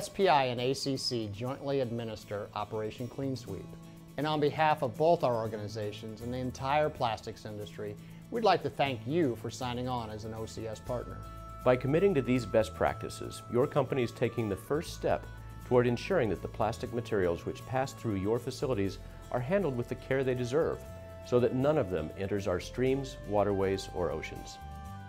USPI and ACC jointly administer Operation Clean Sweep. And on behalf of both our organizations and the entire plastics industry, we'd like to thank you for signing on as an OCS partner. By committing to these best practices, your company is taking the first step toward ensuring that the plastic materials which pass through your facilities are handled with the care they deserve, so that none of them enters our streams, waterways, or oceans.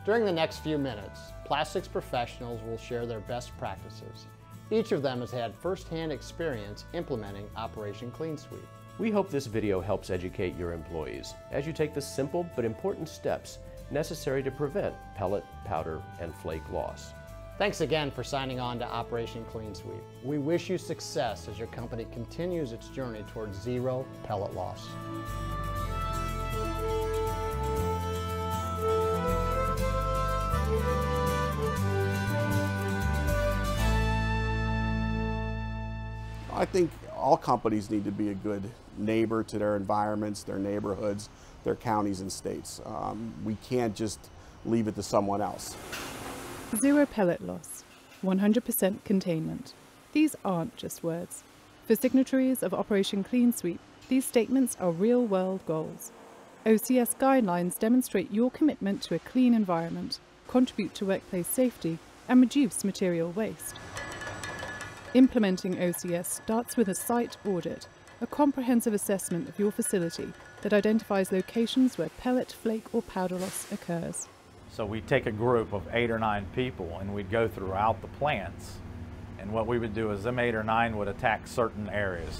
During the next few minutes, plastics professionals will share their best practices. Each of them has had first-hand experience implementing Operation Clean Sweep. We hope this video helps educate your employees as you take the simple but important steps necessary to prevent pellet, powder, and flake loss. Thanks again for signing on to Operation Clean Sweep. We wish you success as your company continues its journey towards zero pellet loss. I think all companies need to be a good neighbor to their environments, their neighborhoods, their counties and states. We can't just leave it to someone else. Zero pellet loss, 100% containment. These aren't just words. For signatories of Operation Clean Sweep, these statements are real-world goals. OCS guidelines demonstrate your commitment to a clean environment, contribute to workplace safety, and reduce material waste. Implementing OCS starts with a site audit, a comprehensive assessment of your facility that identifies locations where pellet, flake, or powder loss occurs. So we'd take a group of 8 or 9 people and we'd go throughout the plants. And what we would do is them 8 or 9 would attack certain areas.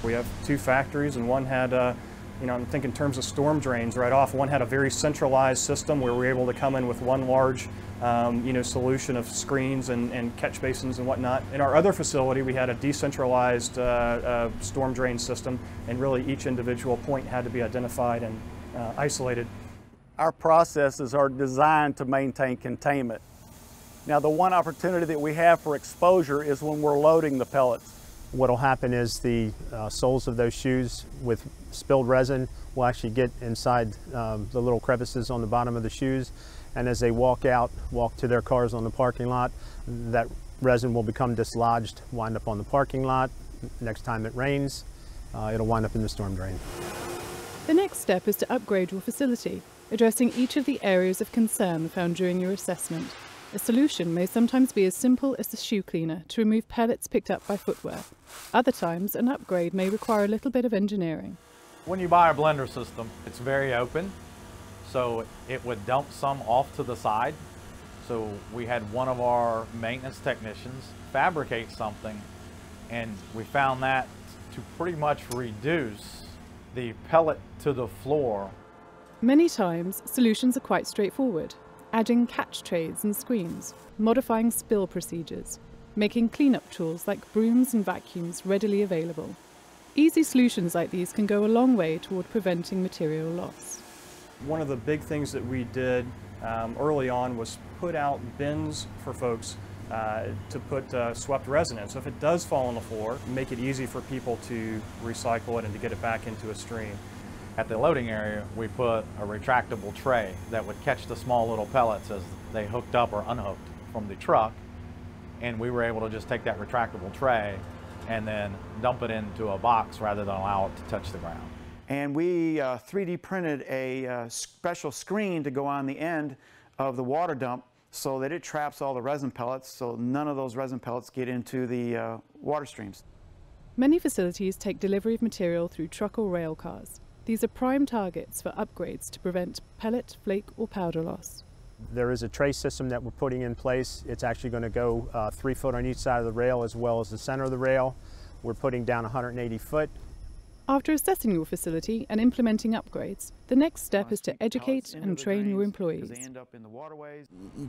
We have 2 factories, and one had, I'm thinking in terms of storm drains right off. One had a very centralized system where we were able to come in with one large solution of screens and catch basins and whatnot. In our other facility, we had a decentralized storm drain system, and really each individual point had to be identified and isolated. Our processes are designed to maintain containment. Now, the one opportunity that we have for exposure is when we're loading the pellets. What'll happen is the soles of those shoes with spilled resin will actually get inside the little crevices on the bottom of the shoes, and as they walk to their cars on the parking lot, that resin will become dislodged, wind up on the parking lot. Next time it rains, it'll wind up in the storm drain. The next step is to upgrade your facility, addressing each of the areas of concern found during your assessment. A solution may sometimes be as simple as the shoe cleaner to remove pellets picked up by footwear. Other times, an upgrade may require a little bit of engineering. When you buy a blender system, it's very open, so it would dump some off to the side. So we had one of our maintenance technicians fabricate something, and we found that to pretty much reduce the pellet to the floor. Many times, solutions are quite straightforward. Adding catch trays and screens, modifying spill procedures, making cleanup tools like brooms and vacuums readily available. Easy solutions like these can go a long way toward preventing material loss. One of the big things that we did early on was put out bins for folks to put swept resin in. So if it does fall on the floor, make it easy for people to recycle it and to get it back into a stream. At the loading area, we put a retractable tray that would catch the small little pellets as they hooked up or unhooked from the truck. And we were able to just take that retractable tray and then dump it into a box rather than allow it to touch the ground. And we 3D printed a special screen to go on the end of the water dump so that it traps all the resin pellets, so none of those resin pellets get into the water streams. Many facilities take delivery of material through truck or rail cars. These are prime targets for upgrades to prevent pellet, flake, or powder loss. There is a tray system that we're putting in place. It's actually going to go 3 foot on each side of the rail as well as the center of the rail. We're putting down 180 foot. After assessing your facility and implementing upgrades, the next step is to educate and train your employees.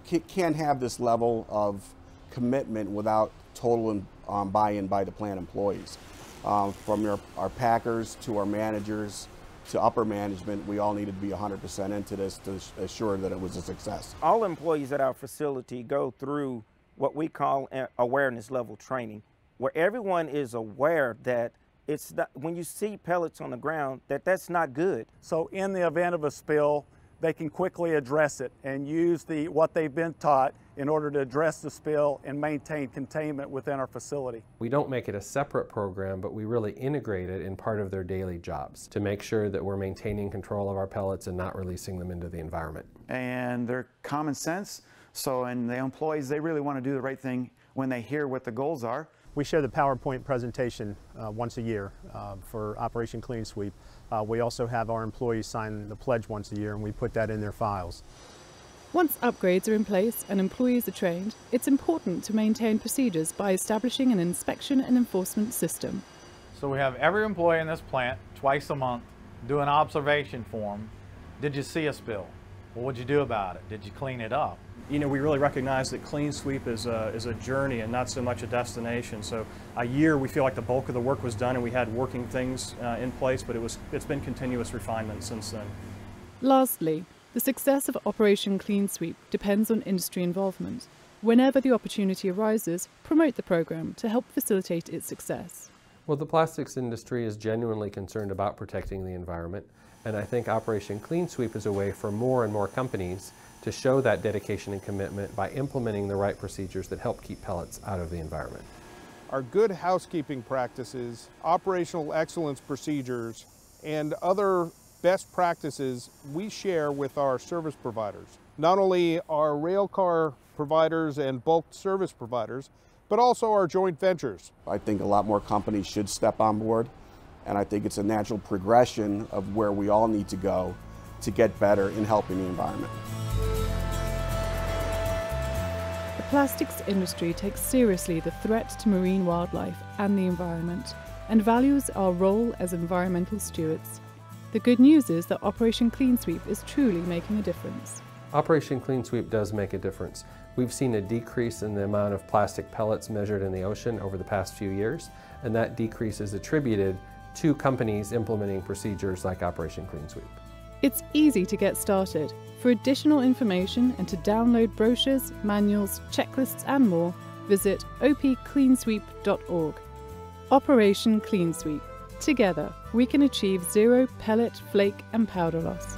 You can't have this level of commitment without total buy-in by the plant employees. From our packers to our managers to upper management, we all needed to be 100% into this to assure that it was a success. All employees at our facility go through what we call awareness level training, where everyone is aware that it's not, when you see pellets on the ground, that's not good. So in the event of a spill, they can quickly address it and use what they've been taught in order to address the spill and maintain containment within our facility. We don't make it a separate program, but we really integrate it in part of their daily jobs to make sure that we're maintaining control of our pellets and not releasing them into the environment. And they're common sense, and the employees, they really want to do the right thing when they hear what the goals are. We share the PowerPoint presentation once a year for Operation Clean Sweep. We also have our employees sign the pledge once a year, and we put that in their files. Once upgrades are in place and employees are trained, it's important to maintain procedures by establishing an inspection and enforcement system. So we have every employee in this plant twice a month do an observation form. Did you see a spill? Well, what'd you do about it? Did you clean it up? You know, we really recognize that Clean Sweep is a journey and not so much a destination. So a year we feel like the bulk of the work was done and we had working things in place, but it's been continuous refinement since then. Lastly, the success of Operation Clean Sweep depends on industry involvement. Whenever the opportunity arises, promote the program to help facilitate its success. Well, the plastics industry is genuinely concerned about protecting the environment, and I think Operation Clean Sweep is a way for more and more companies to show that dedication and commitment by implementing the right procedures that help keep pellets out of the environment. Our good housekeeping practices, operational excellence procedures, and other best practices we share with our service providers. Not only our rail car providers and bulk service providers, but also our joint ventures. I think a lot more companies should step on board, and I think it's a natural progression of where we all need to go to get better in helping the environment. The plastics industry takes seriously the threat to marine wildlife and the environment, and values our role as environmental stewards. The good news is that Operation Clean Sweep is truly making a difference. Operation Clean Sweep does make a difference. We've seen a decrease in the amount of plastic pellets measured in the ocean over the past few years, and that decrease is attributed to companies implementing procedures like Operation Clean Sweep. It's easy to get started. For additional information and to download brochures, manuals, checklists and more, visit opcleansweep.org. Operation Clean Sweep. Together, we can achieve zero pellet, flake and powder loss.